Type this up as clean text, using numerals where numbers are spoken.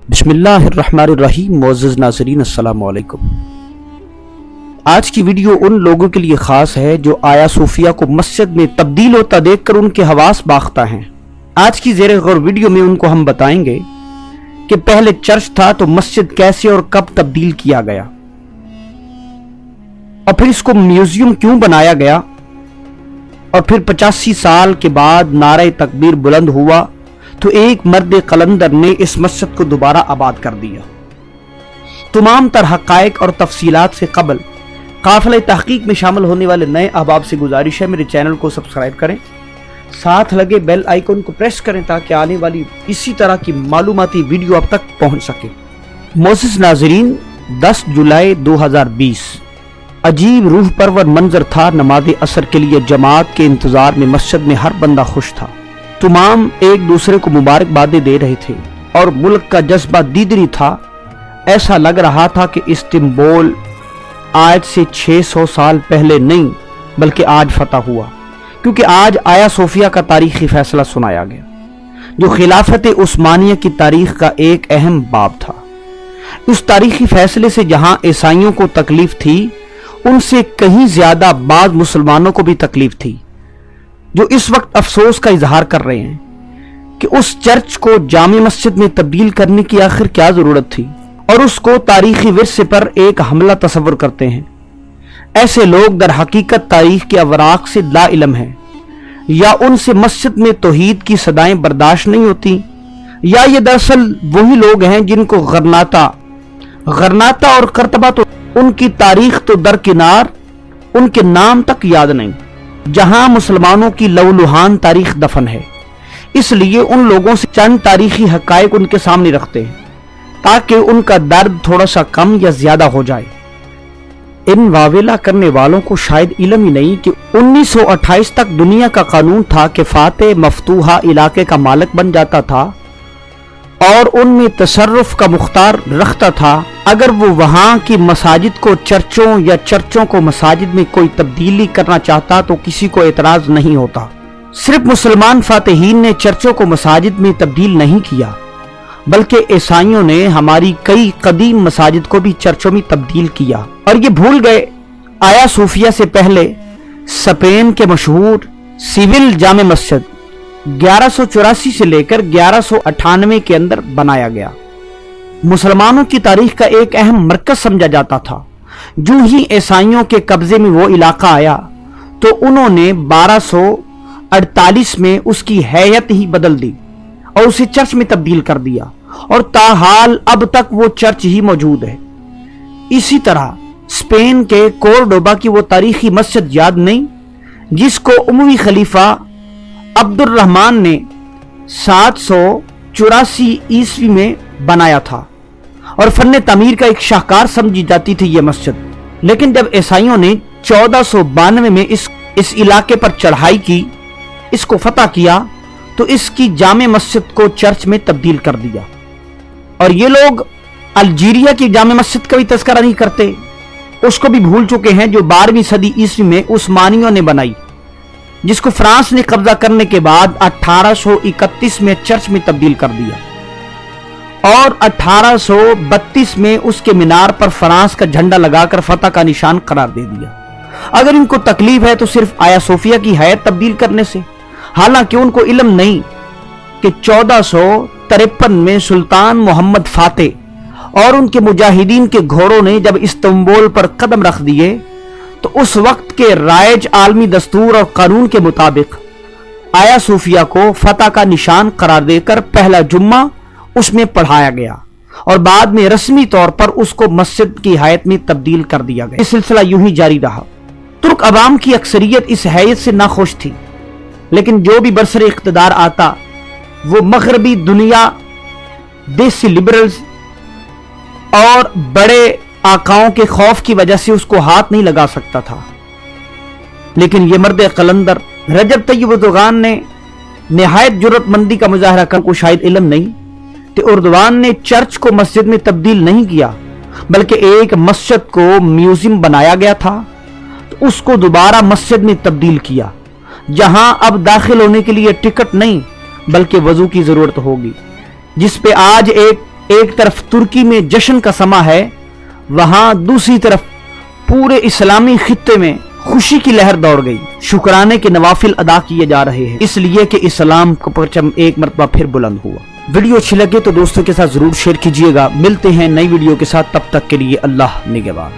बिस्मिल्लाहिर्रहमानिर्रहीम। मुअज़्ज़िज़ नाज़रीन, अस्सलामु अलैकुम। आज की वीडियो उन लोगों के लिए खास है जो आया सूफिया को मस्जिद में तब्दील होता देखकर उनके हवास बाख्ता हैं। आज की ज़ेरे गौर वीडियो में उनको हम बताएंगे कि पहले चर्च था तो मस्जिद कैसे और कब तब्दील किया गया, और फिर इसको म्यूजियम क्यों बनाया गया, और फिर 85 साल के बाद नारे तकबीर बुलंद हुआ तो एक मर्द कलंदर ने इस मस्जिद को दोबारा आबाद कर दिया। तमाम तर हक़ाइक़ और तफसीलात से कबल काफ़िले तहक़ीक़ में शामिल होने वाले नए अहबाब से गुजारिश है मेरे चैनल को सब्सक्राइब करें, साथ लगे बेल आइकन को प्रेस करें ताकि आने वाली इसी तरह की मालूमाती वीडियो आप तक पहुंच सके। मोअज़्ज़िज़ नाज़रीन, 10 जुलाई 2020 अजीब रूह परवर मंजर था। नमाज असर के लिए जमात के इंतजार में मस्जिद में हर बंदा खुश था। तमाम एक दूसरे को मुबारकबादें दे रहे थे और मुल्क का जज्बा दीदरी था। ऐसा लग रहा था कि इस्तांबुल आज से 600 साल पहले नहीं बल्कि आज फतह हुआ, क्योंकि आज आया सोफिया का तारीखी फैसला सुनाया गया जो खिलाफत उस्मानिया की तारीख का एक अहम बाब था। उस तारीखी फैसले से जहां ईसाइयों को तकलीफ थी, उनसे कहीं ज्यादा बाज़ मुसलमानों को भी तकलीफ थी, जो इस वक्त अफसोस का इजहार कर रहे हैं कि उस चर्च को जामे मस्जिद में तब्दील करने की आखिर क्या जरूरत थी, और उसको तारीखी विरसे पर एक हमला तस्वर करते हैं। ऐसे लोग दर हकीकत तारीख के अवराक से ला इल्म हैं, या उनसे मस्जिद में तौहीद की सदाएं बर्दाश्त नहीं होती, या ये दरअसल वही लोग हैं जिनको गरनाता और करतबा तो उनकी तारीख तो दरकिनार, उनके नाम तक याद नहीं, जहां मुसलमानों की लवलुहान तारीख दफन है। इसलिए उन लोगों से चंद तारीखी हक़ाइक़ उनके सामने रखते हैं ताकि उनका दर्द थोड़ा सा कम या ज्यादा हो जाए। इन वावेला करने वालों को शायद इल्म ही नहीं कि 1928 तक दुनिया का कानून था कि फातेह मफ्तूहा इलाके का मालिक बन जाता था और उनमें तसर्रुफ का मुख्तार रखता था। अगर वो वहां की मसाजिद को चर्चों या चर्चों को मसाजिद में कोई तब्दीली करना चाहता तो किसी को एतराज नहीं होता। सिर्फ मुसलमान फातेहीन ने चर्चों को मसाजिद में तब्दील नहीं किया, बल्कि ईसाइयों ने हमारी कई कदीम मसाजिद को भी चर्चों में तब्दील किया। और ये भूल गए आया सूफिया से पहले स्पेन के मशहूर सिविल जामे मस्जिद 1184 से लेकर 1198 के अंदर बनाया गया। मुसलमानों की तारीख का एक अहम मरकज समझा जाता था। जो ही ईसाइयों के कब्जे में वो इलाका आया तो उन्होंने 1248 में उसकी हैयत ही बदल दी और उसे चर्च में तब्दील कर दिया, और ताहाल अब तक वो चर्च ही मौजूद है। इसी तरह स्पेन के कोर्डोबा की वो तारीखी मस्जिद याद नहीं, जिसको उमवी खलीफा अब्दुर्रहमान ने 784 ईस्वी में बनाया था और फन्ने तामीर का एक शाहकार समझी जाती थी ये मस्जिद। लेकिन जब ईसाइयों ने 1492 में इस इलाके पर चढ़ाई की, इसको फतह किया, तो इसकी जामे मस्जिद को चर्च में तब्दील कर दिया। और ये लोग अल्जीरिया की जामे मस्जिद का भी तज़किरा नहीं करते, उसको भी भूल चुके हैं, जो 12वीं सदी ईस्वी में उस्मानियों ने बनाई, जिसको फ्रांस ने कब्जा करने के बाद 1831 में चर्च में तब्दील कर दिया और 1832 में उसके मीनार पर फ्रांस का झंडा लगाकर फतह का निशान करार दे दिया। अगर इनको तकलीफ है तो सिर्फ आया सोफिया की हैयत तब्दील करने से, हालांकि उनको इल्म नहीं कि 1453 में सुल्तान मोहम्मद फातेह और उनके मुजाहिदीन के घोड़ों ने जब इस्तांबुल पर कदम रख दिए तो उस वक्त के राइज आलमी दस्तूर और कानून के मुताबिक आया सूफिया को फतह का निशान करार देकर पहला जुम्मा उसमें पढ़ाया गया और बाद में रस्मी तौर पर उसको मस्जिद की हैयत में तब्दील कर दिया गया। ये सिलसिला यूं ही जारी रहा। तुर्क अवाम की अक्सरियत इस हैयत से नाखुश थी, लेकिन जो भी बरसरे इख्तिदार आता वो मगरबी दुनिया, देसी लिबरल्स और बड़े आकाओं के खौफ की वजह से उसको हाथ नहीं लगा सकता था। लेकिन ये मर्द कलंदर रजब तय्यब एर्दोगान ने निहायत जुर्रतमंदी का मुजाहरा कर, को शायद इल्म नहीं कि एर्दोगान ने चर्च को मस्जिद में तब्दील नहीं किया, बल्कि एक मस्जिद को म्यूजियम बनाया गया था तो उसको दोबारा मस्जिद में तब्दील किया, जहां अब दाखिल होने के लिए टिकट नहीं बल्कि वजू की जरूरत होगी, जिस पे आज एक ایک طرف ترکی میں جشن کا سما ہے، وہاں دوسری طرف پورے اسلامی خطے میں خوشی کی لہر دوڑ گئی۔ شکرانے کے نوافل ادا کیے جا رہے ہیں، اس لیے کہ اسلام کا پرچم ایک مرتبہ پھر بلند ہوا۔ ویڈیو اچھی لگے تو دوستوں کے ساتھ ضرور شیئر کیجئے گا۔ ملتے ہیں نئی ویڈیو کے ساتھ، تب تک کے لیے اللہ نگہبان۔